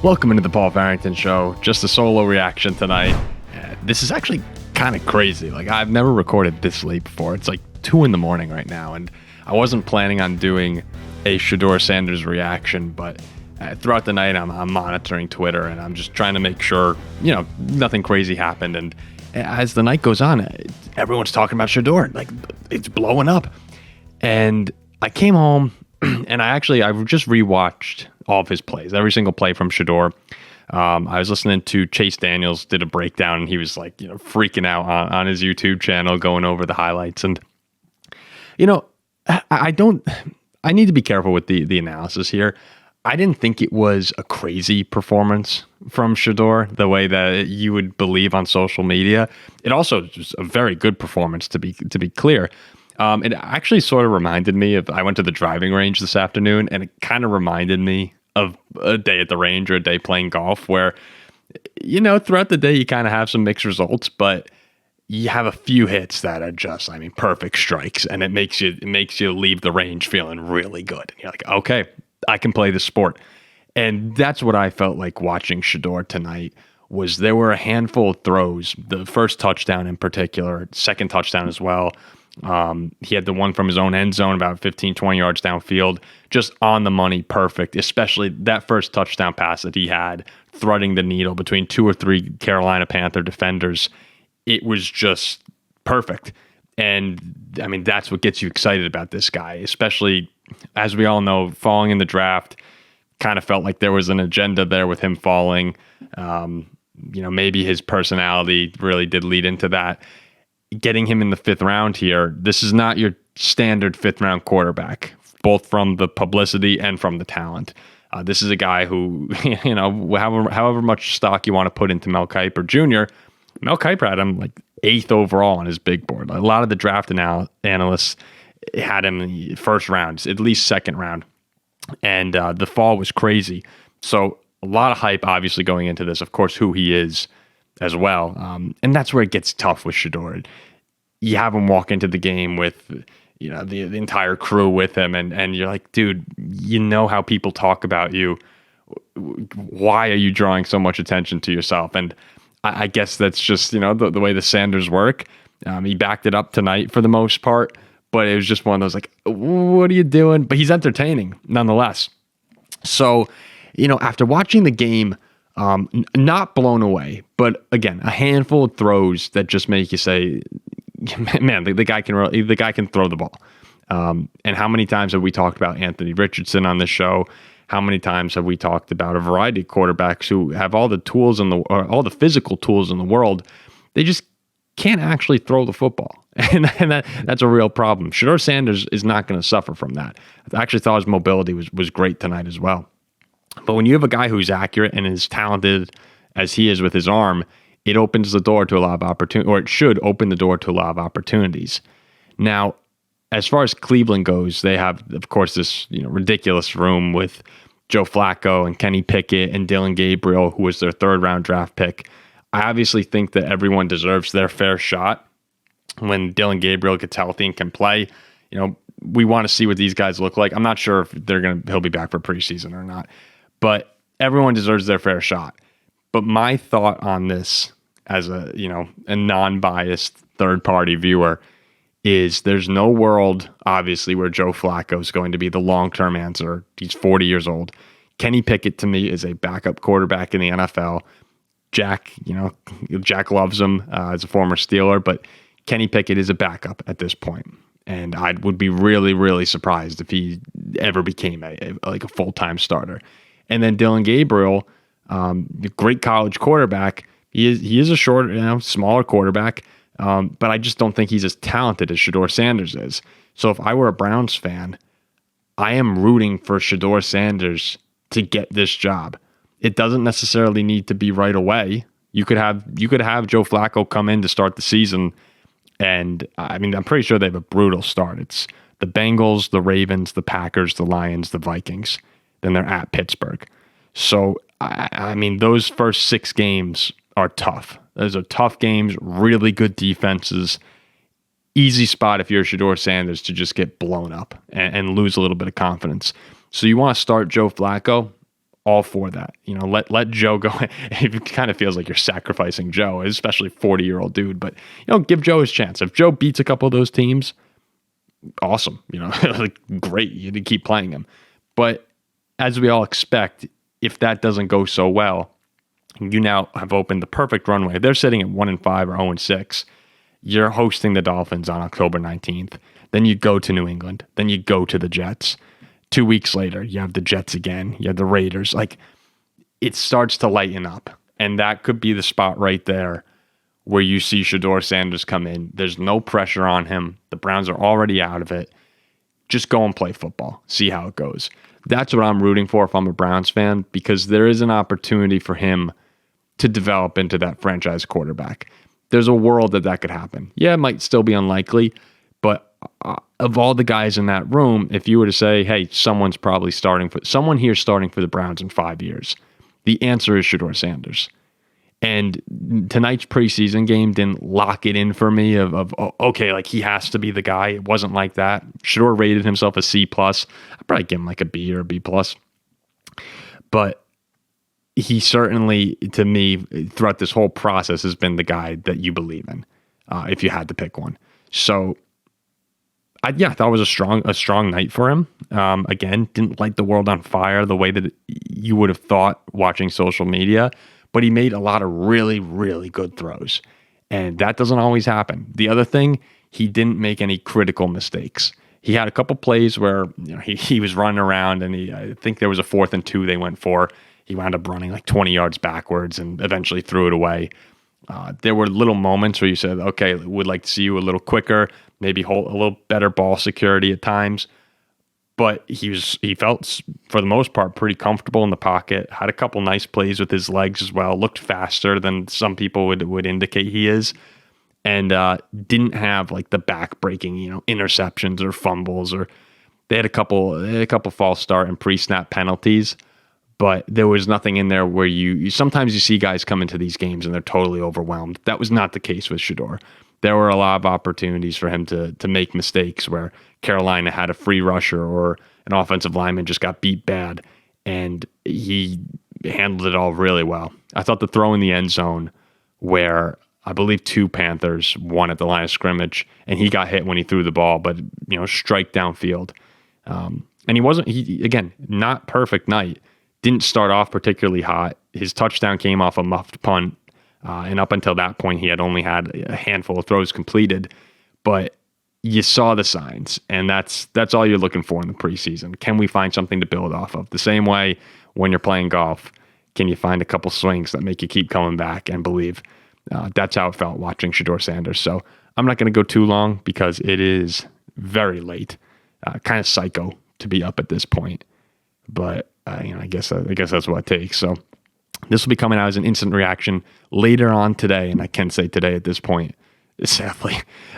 Welcome into the Paul Farrington Show. Just a solo reaction tonight. This is actually kind of crazy. Like, I've never recorded this late before. It's like 2 a.m. right now, and I wasn't planning on doing a Shedeur Sanders reaction, but throughout the night, I'm monitoring Twitter, and I'm just trying to make sure, nothing crazy happened. And as the night goes on, everyone's talking about Shedeur. Like, it's blowing up. And I came home, and I just rewatched all of his plays, every single play from Shedeur. I was listening to Chase Daniels did a breakdown, and he was like, freaking out on his YouTube channel, going over the highlights. And, I need to be careful with the analysis here. I didn't think it was a crazy performance from Shedeur, the way that you would believe on social media. It also was a very good performance, to be clear. It actually sort of reminded me of, I went to the driving range this afternoon, and it kind of reminded me of a day at the range or a day playing golf where, throughout the day you kind of have some mixed results, but you have a few hits that are just, perfect strikes, and it makes you leave the range feeling really good. And you're like, okay, I can play this sport. And that's what I felt like watching Shedeur tonight. Was there were a handful of throws, the first touchdown in particular, second touchdown as well. He had the one from his own end zone about 15, 20 yards downfield, just on the money, perfect, especially that first touchdown pass that he had, threading the needle between 2 or 3 Carolina Panther defenders. It was just perfect. And that's what gets you excited about this guy, especially as we all know, falling in the draft kind of felt like there was an agenda there with him falling. Maybe his personality really did lead into that. Getting him in the 5th round here, this is not your standard 5th round quarterback, both from the publicity and from the talent. This is a guy who, however much stock you want to put into Mel Kiper Jr., Mel Kiper had him like 8th overall on his big board. A lot of the draft analysts had him in the 1st round, at least 2nd round. And the fall was crazy. So a lot of hype, obviously, going into this, of course, who he is as well. And that's where it gets tough with Shedeur. You have him walk into the game with, the entire crew with him, and you're like, dude, how people talk about you. Why are you drawing so much attention to yourself? And I guess that's just, the way the Sanders work. He backed it up tonight for the most part, but it was just one of those like, what are you doing? But he's entertaining nonetheless. So, after watching the game, not blown away, but again, a handful of throws that just make you say, man, the guy can throw the ball. And how many times have we talked about Anthony Richardson on this show? How many times have we talked about a variety of quarterbacks who have all the tools all the physical tools in the world? They just can't actually throw the football. And that's a real problem. Shedeur Sanders is not going to suffer from that. I actually thought his mobility was great tonight as well. But when you have a guy who's accurate and as talented as he is with his arm, it opens the door to a lot of opportunity, or it should open the door to a lot of opportunities. Now, as far as Cleveland goes, they have, of course, this ridiculous room with Joe Flacco and Kenny Pickett and Dillon Gabriel, who was their 3rd round draft pick. I obviously think that everyone deserves their fair shot when Dillon Gabriel gets healthy and can play. We want to see what these guys look like. I'm not sure if he'll be back for preseason or not. But everyone deserves their fair shot. But my thought on this as a non-biased third-party viewer is there's no world, obviously, where Joe Flacco is going to be the long-term answer. He's 40 years old. Kenny Pickett, to me, is a backup quarterback in the NFL. Jack loves him as a former Steeler, but Kenny Pickett is a backup at this point. And I would be really, really surprised if he ever became a full-time starter. And then Dillon Gabriel, great college quarterback. He is a short, smaller quarterback, but I just don't think he's as talented as Shedeur Sanders is. So if I were a Browns fan, I am rooting for Shedeur Sanders to get this job. It doesn't necessarily need to be right away. You could have Joe Flacco come in to start the season, and I'm pretty sure they have a brutal start. It's the Bengals, the Ravens, the Packers, the Lions, the Vikings. Then they're at Pittsburgh. So, those first 6 games are tough. Those are tough games, really good defenses. Easy spot if you're Shedeur Sanders to just get blown up and lose a little bit of confidence. So you want to start Joe Flacco? all for that. Let Joe go. It kind of feels like you're sacrificing Joe, especially 40-year-old dude. But give Joe his chance. If Joe beats a couple of those teams, awesome. Like great. You need to keep playing him. But as we all expect, if that doesn't go so well, you now have opened the perfect runway. They're sitting at 1-5 or 0-6. You're hosting the Dolphins on October 19th. Then you go to New England. Then you go to the Jets. 2 weeks later, you have the Jets again. You have the Raiders. Like, it starts to lighten up. And that could be the spot right there where you see Shedeur Sanders come in. There's no pressure on him. The Browns are already out of it. Just go and play football. See how it goes. That's what I'm rooting for if I'm a Browns fan, because there is an opportunity for him to develop into that franchise quarterback. There's a world that could happen. Yeah, it might still be unlikely, but of all the guys in that room, if you were to say, hey, someone here starting for the Browns in 5 years, the answer is Shedeur Sanders. And tonight's preseason game didn't lock it in for me okay, like he has to be the guy. It wasn't like that. Shedeur rated himself a C+. I'd probably give him like a B or a B+. But he certainly, to me, throughout this whole process, has been the guy that you believe in, if you had to pick one. So, I thought it was a strong night for him. Again, didn't light the world on fire the way that you would have thought watching social media, but he made a lot of really, really good throws. And that doesn't always happen. The other thing, he didn't make any critical mistakes. He had a couple plays where he was running around, and I think there was a 4th and 2 they went for. He wound up running like 20 yards backwards and eventually threw it away. There were little moments where you said, okay, would like to see you a little quicker, maybe hold a little better ball security at times. But he felt, for the most part, pretty comfortable in the pocket, had a couple nice plays with his legs as well, looked faster than some people would indicate he is, and didn't have like the back-breaking, interceptions or fumbles, or they had a couple false start and pre-snap penalties. But there was nothing in there where you sometimes you see guys come into these games and they're totally overwhelmed. That was not the case with Shedeur. There were a lot of opportunities for him to make mistakes where Carolina had a free rusher or an offensive lineman just got beat bad, and he handled it all really well. I thought the throw in the end zone where I believe 2 Panthers, one at the line of scrimmage, and he got hit when he threw the ball, but strike downfield. And again, not perfect night. Didn't start off particularly hot. His touchdown came off a muffed punt, and up until that point, he had only had a handful of throws completed. But you saw the signs, and that's all you're looking for in the preseason. Can we find something to build off of? The same way when you're playing golf, can you find a couple swings that make you keep coming back and believe? That's how it felt watching Shedeur Sanders. So I'm not going to go too long because it is very late, kind of psycho to be up at this point. But I guess that's what it takes. So this will be coming out as an instant reaction later on today, and I can say today at this point, sadly,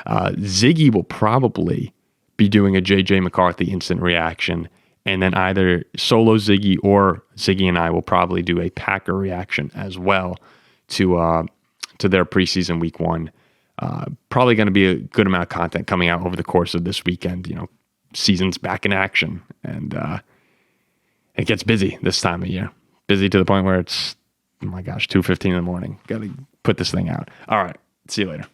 Ziggy will probably be doing a JJ McCarthy instant reaction, and then either solo Ziggy or Ziggy and I will probably do a Packer reaction as well to their preseason week 1. Probably going to be a good amount of content coming out over the course of this weekend. Season's back in action, and it gets busy this time of year. Busy to the point where it's, oh my gosh, 2:15 in the morning. Got to put this thing out. All right. See you later.